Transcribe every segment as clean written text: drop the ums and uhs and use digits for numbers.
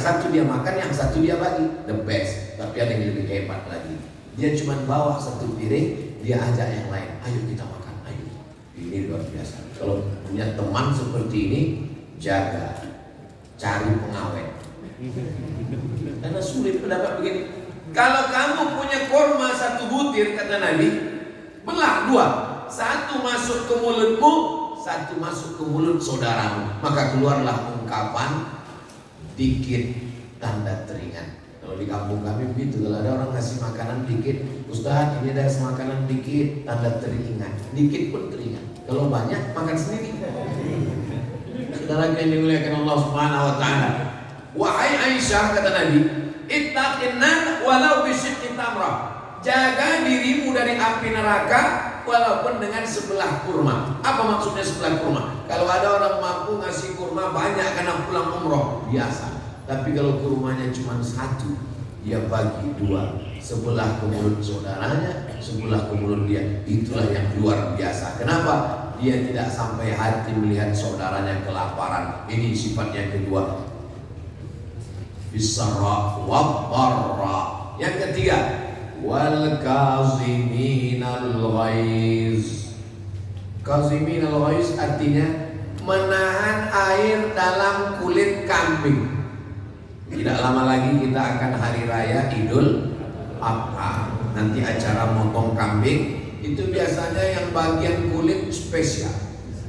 satu dia makan, yang satu dia bagi. The best. Tapi ada yang lebih hebat lagi. Dia cuma bawa satu piring, dia ajak yang lain. Ayo kita makan, ayo. Ini luar biasa. Kalau punya teman seperti ini, jaga, cari pengawet. Karena sulit mendapat begini. Kalau kamu punya kurma satu butir, kata Nabi, belah dua. Satu masuk ke mulutmu, satu masuk ke mulut saudaramu. Maka keluarlah ungkapan dikit tanda teringat. Kalau di kampung kami begitu, kalau ada orang ngasih makanan dikit, Ustaz ini ada makanan dikit, tanda teringat. Dikit pun teringat. Kalau banyak makan sendiri. Saudara yang dimuliakan Allah Subhanahu wa taala. Wahai Aisyah, kata Nabi, ittaqin nar walau bisyikki tamrah. Jaga dirimu dari api neraka walaupun dengan sebelah kurma. Apa maksudnya sebelah kurma? Kalau ada orang mampu ngasih kurma banyak karena pulang umroh, biasa. Tapi kalau kurmanya cuma satu, dia bagi dua, sebelah ke mulut saudaranya, sebelah ke mulut dia. Itulah yang luar biasa. Kenapa? Dia tidak sampai hati melihat saudaranya kelaparan. Ini sifatnya kedua. Bisara wa dharra. Yang ketiga, wal kaziminal ghaiz. Kaziminal ghaiz artinya menahan air dalam kulit kambing. Tidak lama lagi kita akan hari raya Idul Adha. Nanti acara motong kambing itu biasanya yang bagian kulit spesial.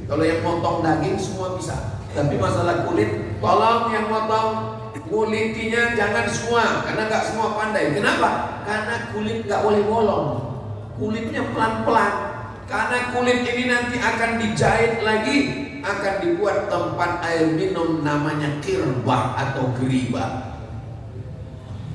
Kalau yang motong daging semua bisa. Tapi masalah kulit, tolong yang motong kulitinya jangan semua, karena nggak semua pandai. Kenapa? Karena kulit nggak boleh bolong. Kulitnya pelan-pelan. Karena kulit ini nanti akan dijahit lagi, akan dibuat tempat air minum namanya kirbah atau geriba.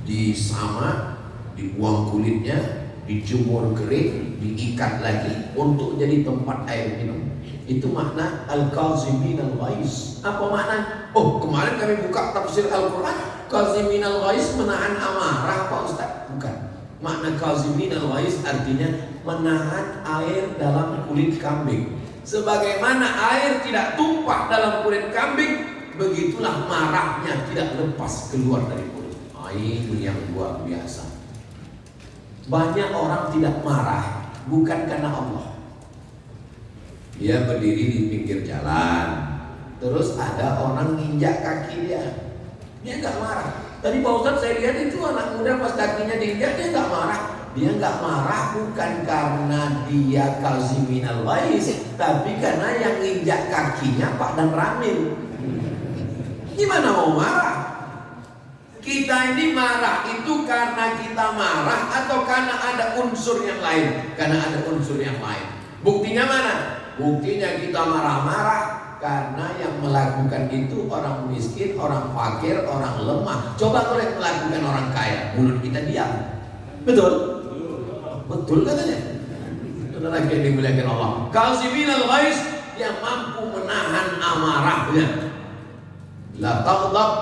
Disama, dibuang kulitnya, dijemur kering, diikat lagi untuk jadi tempat air minum. Itu makna al-kaziminal ghaiz. Apa makna? Oh, kemarin kami buka tafsir Al-Quran, kaziminal ghaiz menahan amarah, Pak Ustaz. Bukan. Makna kaziminal ghaiz artinya menahan air dalam kulit kambing. Sebagaimana air tidak tumpah dalam kulit kambing, begitulah marahnya tidak lepas keluar dari kulit. Ini yang luar biasa. Banyak orang tidak marah bukan karena Allah. Dia berdiri di pinggir jalan, terus ada orang nginjak kaki dia. Dia nggak marah. Tadi Pak Ustadz saya lihat itu anak muda pas kakinya diinjak, dia nggak marah. Dia nggak marah bukan karena dia kaziminal ghaiz, tapi karena yang nginjak kakinya Pak dan Ramil. Gimana mau marah? Kita ini marah itu karena kita marah atau karena ada unsur yang lain? Karena ada unsur yang lain. Buktinya mana? Buktinya kita marah-marah karena yang melakukan itu orang miskin, orang fakir, orang lemah. Coba kalau yang melakukan orang kaya, mulut kita diam. Betul? Betul katanya. Saudara yang dimuliakan Allah. Kaziminal ghaiz, yang mampu menahan amarahnya. La taghdab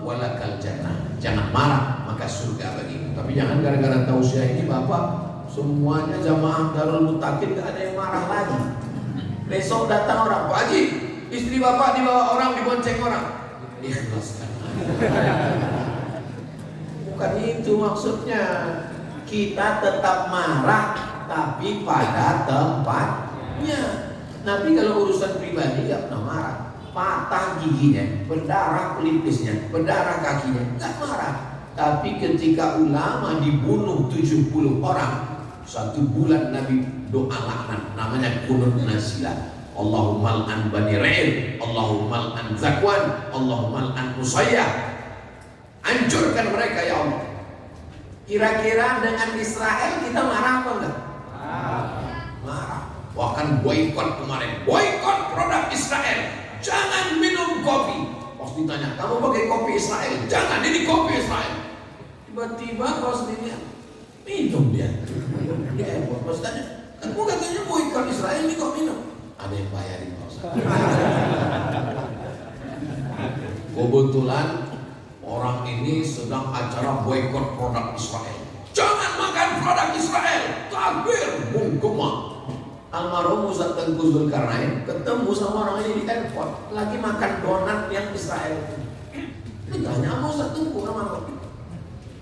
walakal jannah. Jangan marah, maka surga bagimu. Tapi jangan gara-gara tausiah ini Bapak semuanya jamaah Darul Mutakin gak ada yang marah lagi. Besok datang orang, Pak Haji, istri Bapak dibawa orang, dibonceng orang. Ikhlaskan. Bukan itu maksudnya. Kita tetap marah, tapi pada tempatnya. Nabi kalau urusan pribadi gak pernah marah. Patah giginya, berdarah pelipisnya, berdarah kakinya, gak marah. Tapi ketika ulama dibunuh 70 orang, 1 bulan Nabi doa laknat, namanya kunut nasilah. Allahumma al'an bani Ra'il, Allahumma al'an Zakwan, Allahumma al'an Musayyah. Hancurkan mereka ya Allah. Kira-kira dengan Israel kita marah apa enggak? Marah. Bahkan boikot kemarin, boikot produk Israel. Jangan minum kopi. Pas ditanya, kamu pakai kopi Israel? Jangan, ini kopi Israel. Tiba-tiba pas dia minum dia. Dia airport, pas tanya, kamu katanya boikot Israel, ini kok minum? Ada yang bayarin Pak Ustaz. Kebetulan orang ini sedang acara boikot produk Israel. Jangan makan produk Israel. Takbir, bungkuma. Almarhum Ustaz Tengku Zulkarnain ketemu sama orang ini di airport, lagi makan donat yang Israel. Ditanya mau Ustaz tunggu sama rokok.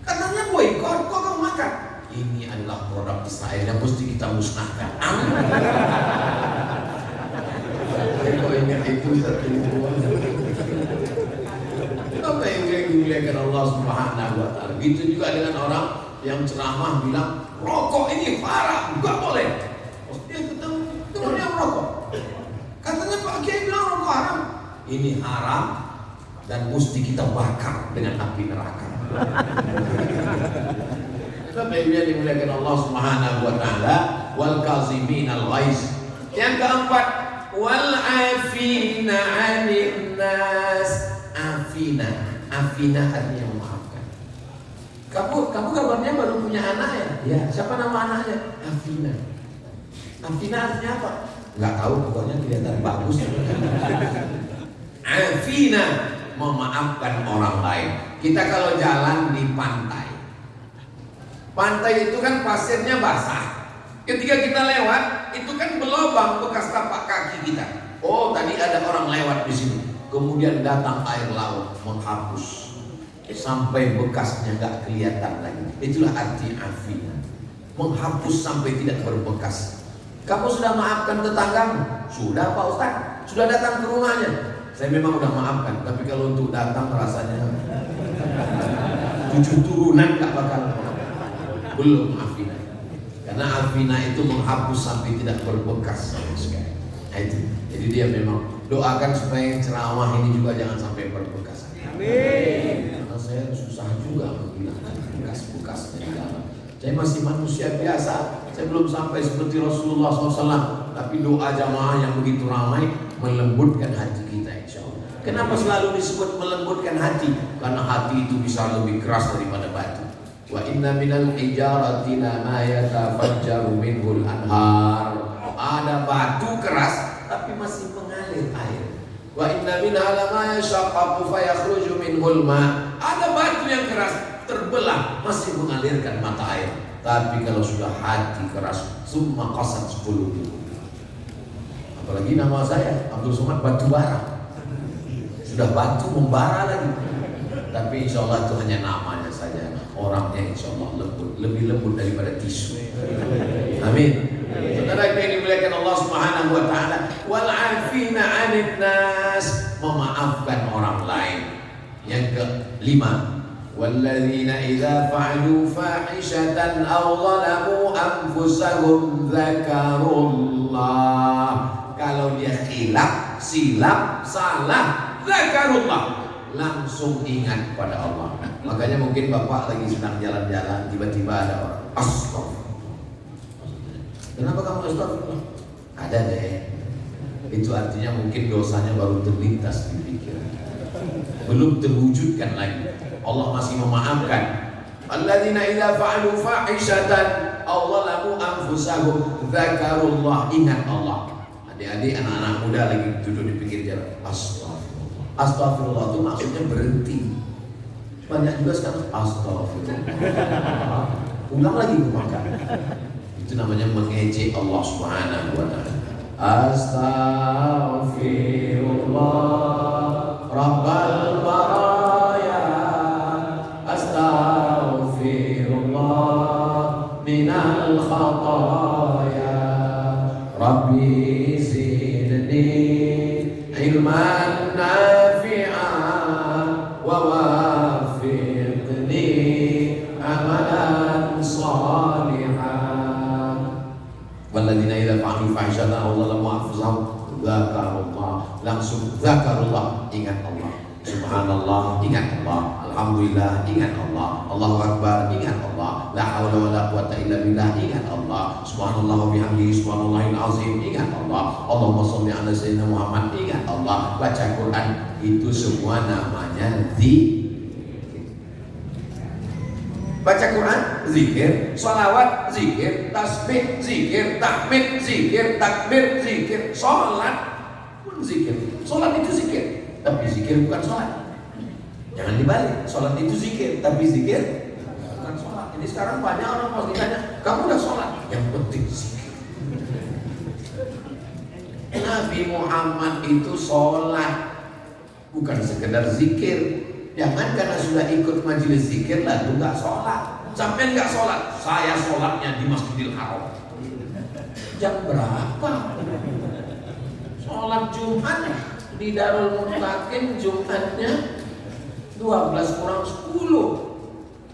Katanya boykot, kok kamu makan? Ini adalah produk Israel yang mesti kita musnahkan. Amin. Kok ingat itu Ustaz tunggu. Apa yang dimuliakan Allah Subhanahu wa Ta'ala. Gitu juga dengan orang yang ceramah bilang rokok ini haram, nggak boleh. Dia ketemu temannya merokok. Katanya Pak Kiai bilang rokok haram. Ini haram dan mesti kita bakar dengan api neraka. Apa yang dimuliakan Allah Subhanahu wa Ta'ala. Wal kazimin al ghaiz. Yang keempat, wal afina 'anil nas. Afina artinya memaafkan. Kamu kabarnya baru punya anak ya? Ya. Siapa nama anaknya? Afina. Afina artinya apa? Nggak tahu, pokoknya kelihatan bagus. Afina, memaafkan orang lain. Kita kalau jalan di pantai, pantai itu kan pasirnya basah. Ketika kita lewat, itu kan berlubang bekas tapak kaki kita. Oh, tadi ada orang lewat di sini. Kemudian datang air laut menghapus sampai bekasnya nggak kelihatan lagi. Itulah arti afina, menghapus sampai tidak berbekas. Kamu sudah maafkan tetanggamu? Sudah Pak Ustaz, sudah datang ke rumahnya? Saya memang udah maafkan, tapi kalau untuk datang rasanya 7 turunan nggak bakal. Belum afina, karena afina itu menghapus sampai tidak berbekas sama sekali. Itu. Jadi dia memang doakan supaya ceramah ini juga jangan sampai berbekas. Amin. Karena saya susah juga menghilangkan bekas-bekasnya di dalam. Saya masih manusia biasa. Saya belum sampai seperti Rasulullah SAW. Tapi doa jamaah yang begitu ramai melembutkan hati kita, insya Allah. Kenapa selalu disebut melembutkan hati? Karena hati itu bisa lebih keras daripada batu. Wa inna minal hijarati ma yatafajjaru minhul anhar. Ada batu keras tapi masih mengalir air. Wa inna minha lama yashaqqaqu fayakhruju minhul ma. Ada batu yang keras terbelah masih mengalirkan mata air. Tapi kalau sudah hati keras, summa qasat qulubuhum. Apalagi nama saya Abdul Somad batu bara. Sudah batu membara lagi. Tapi insya Allah itu hanya namanya saja. Orangnya insya Allah lembut, lebih lembut daripada tisu. Amin. Saudara yang dimuliakan Allah Subhanahu wa Ta'ala. Wal 'afina 'anil nas, memaafkan orang lain. Yang kelima, walladzina idza fa'alu fahishatan aw zalamu anfusahum dzakarullah. Kalau dia khilaf, silap, salah, dzakarullah, langsung ingat pada Allah. Makanya mungkin Bapak lagi sedang jalan-jalan, tiba-tiba ada orang astagfirullah. Kenapa kamu astagfirullah? Ada deh. Itu artinya mungkin dosanya baru terlintas di pikiran, belum terwujudkan lagi. Allah masih memaafkan. Alladzina idza fa'alu fahishatan aw zalamu anfusahum dzakarullah, ingat Allah. Adik-adik, anak-anak muda lagi duduk di pinggir jalan, astagfirullah. Astagfirullah itu maksudnya berhenti. Banyak juga sekarang astagfirullah. Ulang lagi makan. Itu namanya mengejek Allah Subhanahu wa Ta'ala. Astaghfirullah Rabbal baraya, astaghfirullah minal khataya, Rabbi zidni ilman nafi'an wa wafiqni amalan salihan. Walladzina idza fa'alu fahishatan aw zalamu anfusahum dzakarullah, langsung dzakarullah, ingat Allah. Subhanallah, ingat Allah. Alhamdulillah, ingat Allah. Allahu Akbar, ingat Allah. La haula wala quwwata illa billah, ingat Allah. Subhanallah wa bihamdihi, subhanallahil azim, ingat Allah. Allahumma shalli ala sayyidina Muhammad, ingat Allah. Baca Quran, itu semua namanya zikir. Baca Quran, zikir. Salawat, zikir. Tasbih, zikir. Tahmid, zikir. Takbir, zikir. Salat pun zikir. Salat itu zikir, tapi zikir bukan salat. Jangan dibalik. Salat itu zikir, tapi zikir bukan salat. Jadi sekarang banyak orang pas ditanya, kamu udah salat? Yang penting zikir. Nabi Muhammad itu salat, bukan sekedar zikir. Jangan karena sudah ikut majelis zikir lalu nggak sholat. Sampai nggak sholat, saya sholatnya di Masjidil Haram. Jam berapa? Sholat Jumat di Darul Muttaqin Jumatnya 12 kurang 10.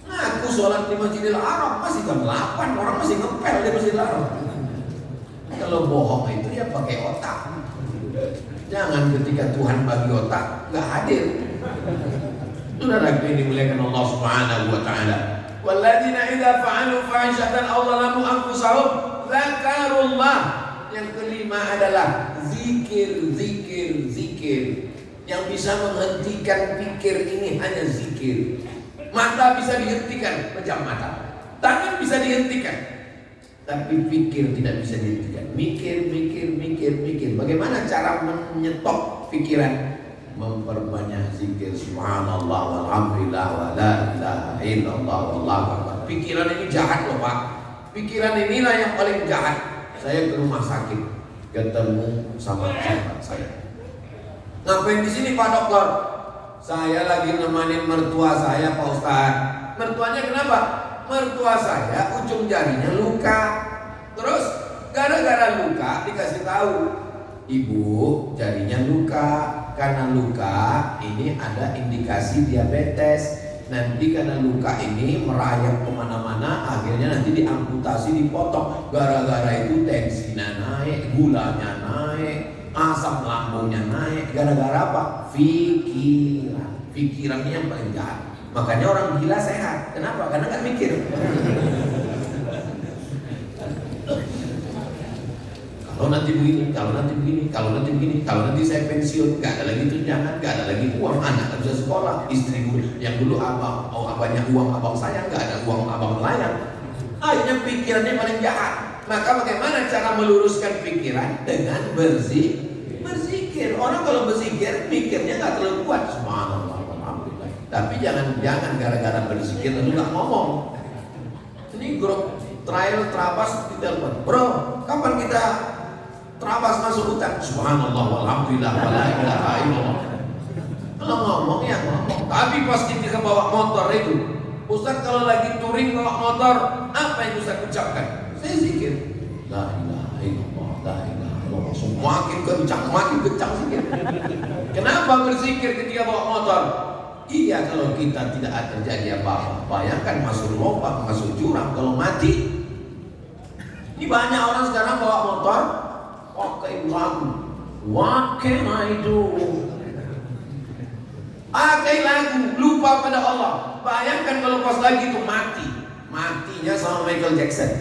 Aku sholat di Masjidil Haram masih jam 8, orang masih ngepel di Masjidil Haram. Kalau bohong itu ya pakai otak. Jangan ketika Tuhan bagi otak nggak hadir. Saudara ini dimuliakan Allah Subhanahu wa taala. Walladzina idza fa'alu fahishatan aw zalamu anfusahum dzakarullah. Yang kelima adalah zikir. Yang bisa menghentikan pikir ini hanya zikir. Mata bisa dihentikan, pejam mata. Tangan bisa dihentikan, tapi pikir tidak bisa dihentikan. Mikir. Bagaimana cara menyetop pikiran? Memperbanyak zikir subhanallah walhamdulillah wa la ilaha illallah wallahu akbar. Pikiran ini jahat loh Pak. Pikiran inilah yang paling jahat. Saya ke rumah sakit, ketemu sama sahabat saya. Ngapain di sini Pak Dokter? Saya lagi nemanin mertua saya Pak Ustadz. Mertuanya kenapa? Mertua saya ujung jarinya luka. Terus gara-gara luka dikasih tahu, Ibu jarinya luka. Karena luka ini ada indikasi diabetes. Nanti karena luka ini merayap kemana-mana, akhirnya nanti diamputasi, dipotong. Gara-gara itu tensinya naik, gulanya naik, asam lambungnya naik. Gara-gara apa? Pikiran ini yang paling jahat. Makanya orang gila sehat. Kenapa? Karena nggak mikir. Kalau nanti begini, kalau nanti saya pensiun, gak ada lagi tunjangan, gak ada lagi uang, anak gak bisa sekolah, istriku yang dulu abangnya uang abang saya, gak ada uang abang nelayan. Akhirnya pikirannya paling jahat. Maka bagaimana cara meluruskan pikiran? Dengan berzikir. Orang kalau berzikir, pikirnya gak terlalu kuat. Subhanallah, alhamdulillah. Tapi jangan gara-gara berzikir lalu gak ngomong. Ini grup trial Trabas di telepon, bro, kapan kita Trabas masuk hutan? Subhanallah walhamdulillah wala ilaha illallah. Kalau ngomong ya ngomong. Tapi pas kita bawa motor itu, Ustaz kalau lagi touring bawa motor, apa yang Ustaz ucapkan? Saya zikir. La ilaha illallah, la ilaha illallah. Makin kencang zikir. Kenapa berzikir ketika bawa motor? Iya, kalau kita tidak ada terjadi apa-apa, bayangkan masuk lubang, masuk jurang, kalau mati. Ini banyak orang sekarang bawa motor pakai lagu. What can I do? Pakai lagu, lupa pada Allah. Bayangkan kalau pas lagi itu matinya sama Michael Jackson.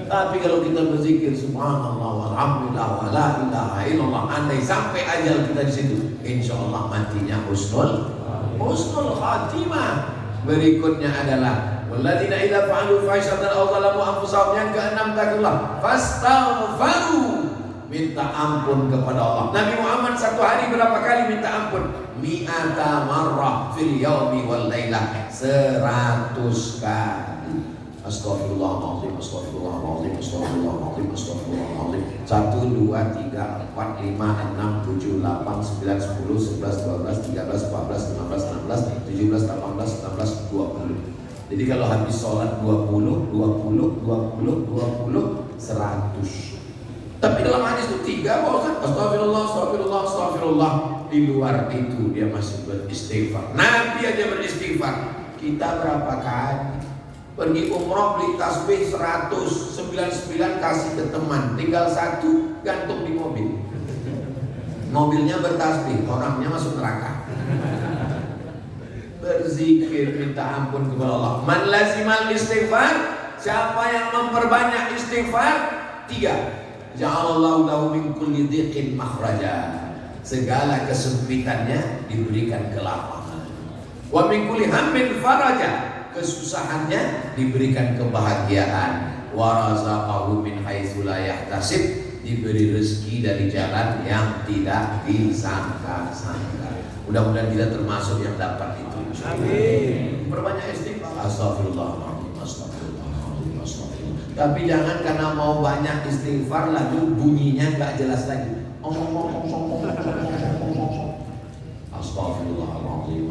Tapi kalau kita berzikir subhanallah walhamdulillah wala ilaha illallah, andai sampai ajal kita di situ, insya Allah matinya husnul khatimah. Berikutnya adalah walladzina idza fa'alu fahishatan aw zalamu anfusahum. Yang keenam takullah fastaghfaru, minta ampun kepada Allah. Nabi Muhammad satu hari berapa kali minta ampun? Mi'ata marrah fil yaumi wal lailah, 100 kali. Astagfirullahaladzim, astagfirullahaladzim, astagfirullahaladzim, astagfirullahaladzim. 1, 2, 3, 4, 5, 6, 7, 8, 9, 10, 11, 12, 13, 14, 15, 16, 17, 18, 19, 20. Jadi kalau habis sholat 20, 100. Tapi dalam hadis itu 3 bahwa astagfirullah. Di luar itu dia masih beristighfar. Nabi aja beristighfar. Kita berapa kali? Pergi umroh beli tasbih 199 kasih ke teman, tinggal 1 gantung di mobil. Mobilnya bertasbih, orangnya masuk neraka. Berzikir minta ampun kepada Allah. Man lazimal istighfar, siapa yang memperbanyak istighfar? 3. Ja'alallahu lahu min kulli dhiqin makhraja. Segala kesempitannya diberikan kelapangan. Wa min kulli hammin faraja. Kesusahannya diberikan kebahagiaan. Wa razaqahu min haitsu la yahtasib, diberi rezeki dari jalan yang tidak disangka-sangka. Mudah-mudahan kita termasuk yang dapat itu. Amin. Perbanyak istighfar. Astagfirullahaladzim, astagfirullahaladzim, astagfirullah. Tapi jangan karena mau banyak istighfar lalu bunyinya nggak jelas lagi. Astagfirullahaladzim, astagfirullahaladzim.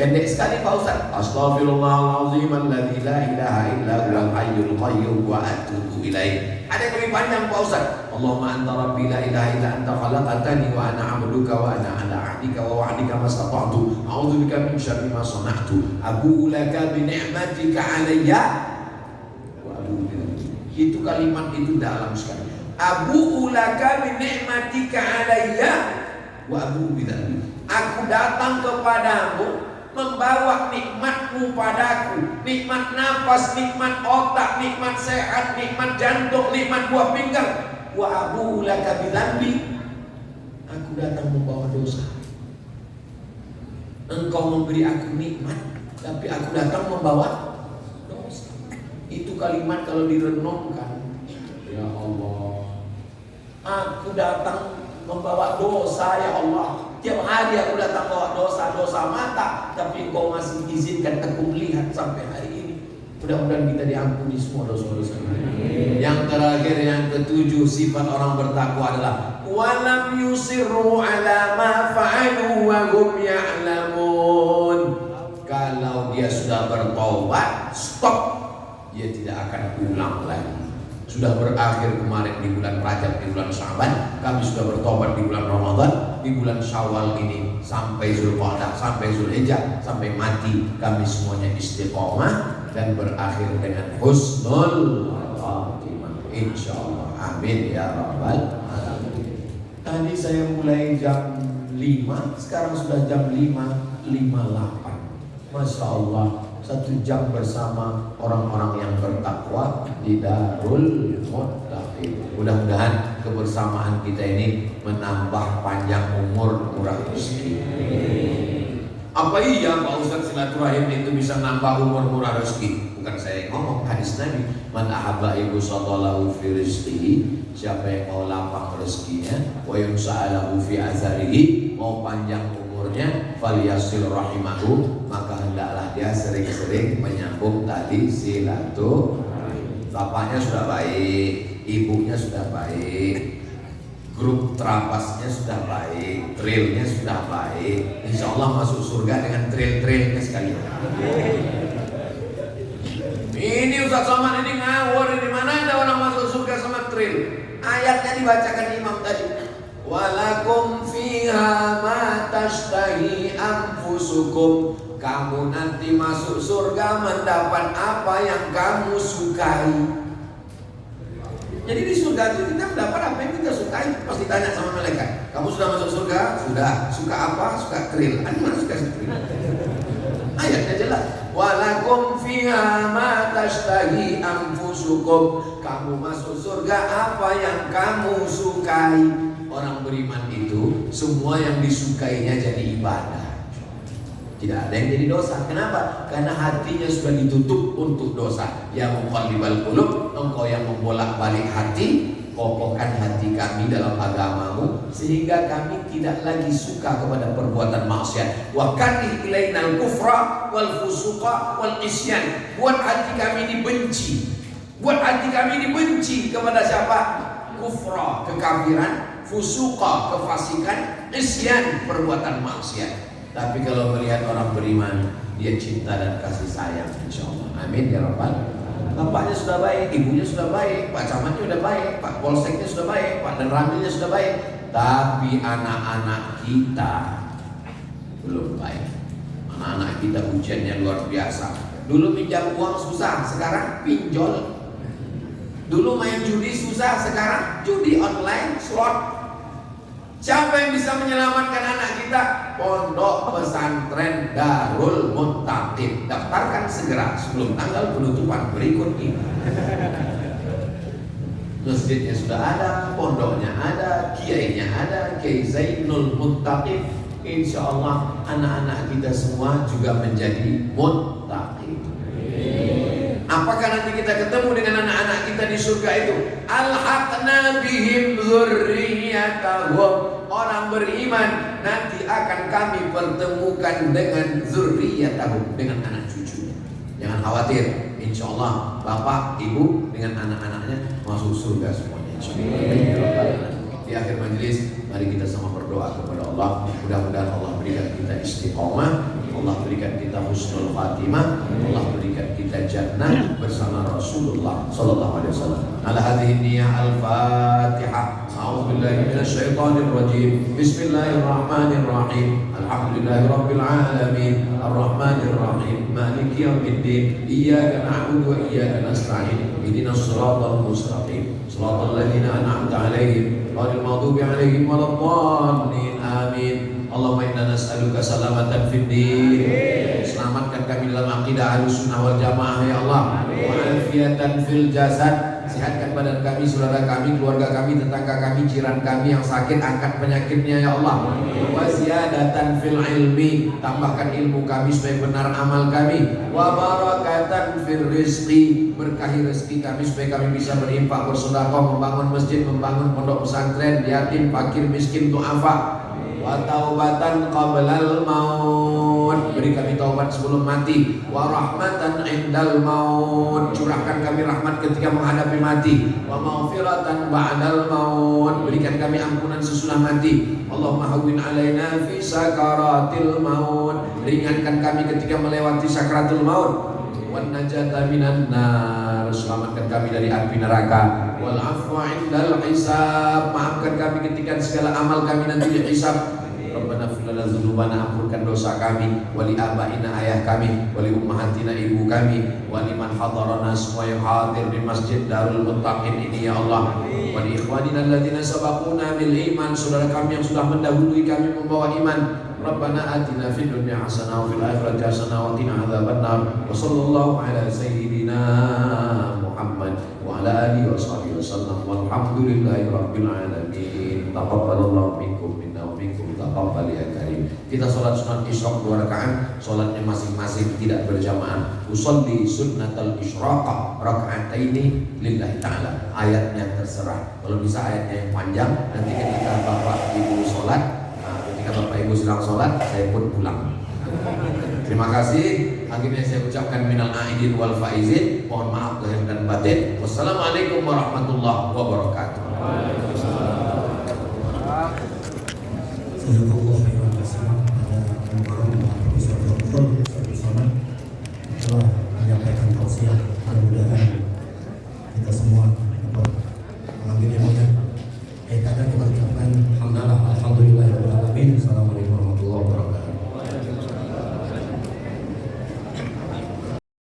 Pendek sekali Pak Ustaz. Astaghfirullahalazim alladzi la ilaha illa huwal hayyul qayyum wa atubu ilaih. Ada yang lebih panjang Pak Ustaz. Allahumma anta rabbi la ilaha illa anta khalaqtani wa ana 'abduka wa ana 'ala 'ahdika wa wa'dika mastata'tu. A'udzubika min syarri ma sana'tu. Abu'u laka bi ni'matika 'alayya wa abu'u bi. Itu kalimat itu dalam sekali. Abu'u laka bi ni'matika 'alayya wa abu'u bi. Aku datang kepadamu membawa nikmatmu padaku, nikmat nafas, nikmat otak, nikmat sehat, nikmat jantung, nikmat buah pinggang. Wa abu'u laka bidzambi. Aku datang membawa dosa. Engkau memberi aku nikmat, tapi aku datang membawa dosa. Itu kalimat kalau direnungkan, ya Allah, aku datang membawa dosa ya Allah. Tiap hari aku datang bawa dosa-dosa mata, tapi Engkau masih izinkan aku melihat sampai hari ini. Mudah-mudahan kita diampuni semua dosa-dosa. Yang terakhir, yang ketujuh, sifat orang bertakwa adalah walam yusirru ala ma fa'alu wa hum ya'lamun. Kalau dia sudah bertobat, stop. Dia tidak akan ulang lagi. Sudah berakhir kemarin di bulan Rajab, di bulan Sya'ban, kami sudah bertobat di bulan Ramadan, di bulan Syawal ini sampai Zulqa'dah, sampai Zulhijjah, sampai mati kami semuanya istiqomah dan berakhir dengan husnul khatimah. Insyaallah. Amin ya rabbal alamin. Tadi saya mulai jam 5, sekarang sudah jam 5.58. Masya Allah. 1 jam bersama orang-orang yang bertakwa di Darul Muttaqin. Mudah-mudahan kebersamaan kita ini menambah panjang umur, murah rezeki. Apa iya Pak Ustaz silaturahim itu bisa nambah umur, murah rezeki? Bukan saya yang ngomong, hadis Nabi. Man ahabba ibusatalahu fi rizqihi. Siapa yang mau lapang rezekinya, wa yunsa'alahu fi azarihi, mau panjang umurnya, falyasil rahimahu, maka hendaklah dia sering-sering menyambung tali silaturahim. Bapaknya sudah baik, ibunya sudah baik, grup terapasnya sudah baik, trailnya sudah baik. Insya Allah masuk surga dengan trail-trailnya sekalian. Ini Ustaz Somad ini ngawur, di mana ada orang masuk surga sama trail? Ayatnya dibacakan imam tadi. Walakum fiha ma tashtahi anfusukum. Kamu nanti masuk surga mendapat apa yang kamu sukai. Jadi di surga itu kita mendapat apa yang kita sukai. Pasti tanya sama malaikat, kamu sudah masuk surga? Sudah. Suka apa? Suka trail. Anda mana suka trail? Ayatnya jelas. Walakum fiha ma tashtahi anfusukum. Kamu masuk surga apa yang kamu sukai. Orang beriman itu semua yang disukainya jadi ibadah. Tidak ada yang jadi dosa. Kenapa? Karena hatinya sudah ditutup untuk dosa. Ya muqallibal qulub, engkau yang membolak-balik hati, kokohkan hati kami dalam agamamu sehingga kami tidak lagi suka kepada perbuatan maksiat. Wa karih ilainal kufra wal fusuqa wal isyan. Buat hati kami dibenci. Buat hati kami dibenci kepada siapa? Kufra, kekafiran, fusuqa, kefasikan, isyan, perbuatan maksiat. Tapi kalau melihat orang beriman, dia cinta dan kasih sayang, insyaallah. Amin ya rabbal. Bapaknya sudah baik, ibunya sudah baik, Pak Camatnya sudah baik, Pak Polseknya sudah baik, Pak Danramilnya sudah baik. Tapi anak-anak kita belum baik. Anak-anak kita ujiannya luar biasa. Dulu pinjam uang susah, sekarang pinjol. Dulu main judi susah, sekarang judi online, slot. Siapa yang bisa menyelamatkan anak kita? Pondok Pesantren Darul Muttaqin. Daftarkan segera sebelum tanggal penutupan berikut ini. Masjidnya sudah ada, pondoknya ada, kiainya ada, Kiai Zainul Muttaqin. Insya Allah anak-anak kita semua juga menjadi muttaqin. Apakah nanti kita ketemu dengan anak-anak kita di surga itu? Alhaqna bihim dzurriyyatahum. Orang beriman nanti akan kami pertemukan dengan dzurriyyatahum, dengan anak cucunya. Jangan khawatir, insya Allah bapak, ibu dengan anak-anaknya masuk surga semuanya. Di akhir majelis, mari kita sama berdoa kepada Allah. Mudah-mudahan Allah berikan kita istiqomah. Allah berikan kita husnul khatimah, Allah berikan kita jannah bersama Rasulullah sallallahu alaihi wasallam. Ala hadhihi niyyah al-Fatihah. A'udzu billahi minasy syaithanir rajim. Bismillahirrahmanirrahim. Alhamdulillahirabbil alamin. Arrahmanir rahim. Maliki yaumiddin. Iyyaka na'budu wa iyyaka nasta'in. Ihdinas siratal mustaqim. Shiratal ladzina an'amta 'alaihim ghairil maghdubi 'alaihim waladdallin. Amin. Allahumma inna nas'aluka salamatan fid din. Selamatkan kami dalam akidah Ahlussunnah wal Jamaah ya Allah. Wa afiatan fil jasad. Sehatkan badan kami, saudara kami, keluarga kami, tetangga kami, jiran kami yang sakit, angkat penyakitnya ya Allah. Wa ziyadatan fil ilmi. Tambahkan ilmu kami supaya benar amal kami. Wa barakatan fil rizqi. Berkahi rezeki kami supaya kami bisa berinfak, bersedekah, membangun masjid, membangun pondok pesantren, yatim, fakir, miskin, du'afa. Wa taubatan qablal maut. Beri kami taubat sebelum mati. Wa rahmatan indal maut. Curahkan kami rahmat ketika menghadapi mati. Wa maghfiratan ba'dal maut. Berikan kami ampunan sesudah mati. Allahumma hawwin alaina fi sakaratil maut. Ringankan kami ketika melewati sakratul maut. Wan najata minan nar. Selamatkan kami dari api neraka. Wal afwa indal hisab. Maafkan kami ketika segala amal kami nanti dihisab. Rabbana ighfir lana dzunubana, ampunkan dosa kami, wali abaina, ayah kami, wali ummahatina, ibu kami, wali man hadarana, semua yang hadir di Masjid Darul Muttaqin ini ya Allah, wali ikhwanina alladzina sabaquna bil iman, saudara kami yang sudah mendahului kami membawa iman. Rabbana atina fid dunya hasanah wa fil akhirati hasanah wa qina adzabannar. Wa sallallahu ala sayyidina Muhammad wa ala alihi wa sahbihi wasallam. Walhamdulillahi rabbil alamin. Taqabbalallahu minkum minna wa minkum taqabbal ya karim. Kita salat sunat isyraq 2 rakaat, salatnya masing-masing tidak berjamaah. Usolli sunnatal isyraq raka'ataini lillahi ta'ala. Ayatnya terserah. Kalau bisa ayatnya yang panjang, nanti ketika Bapak Ibu salat, ketika Bapak Ibu sedang sholat, saya pun pulang. Terima kasih. Akhirnya saya ucapkan minal aidin wal faizin. Mohon maaf lahir dan batin. Wassalamualaikum warahmatullahi wabarakatuh.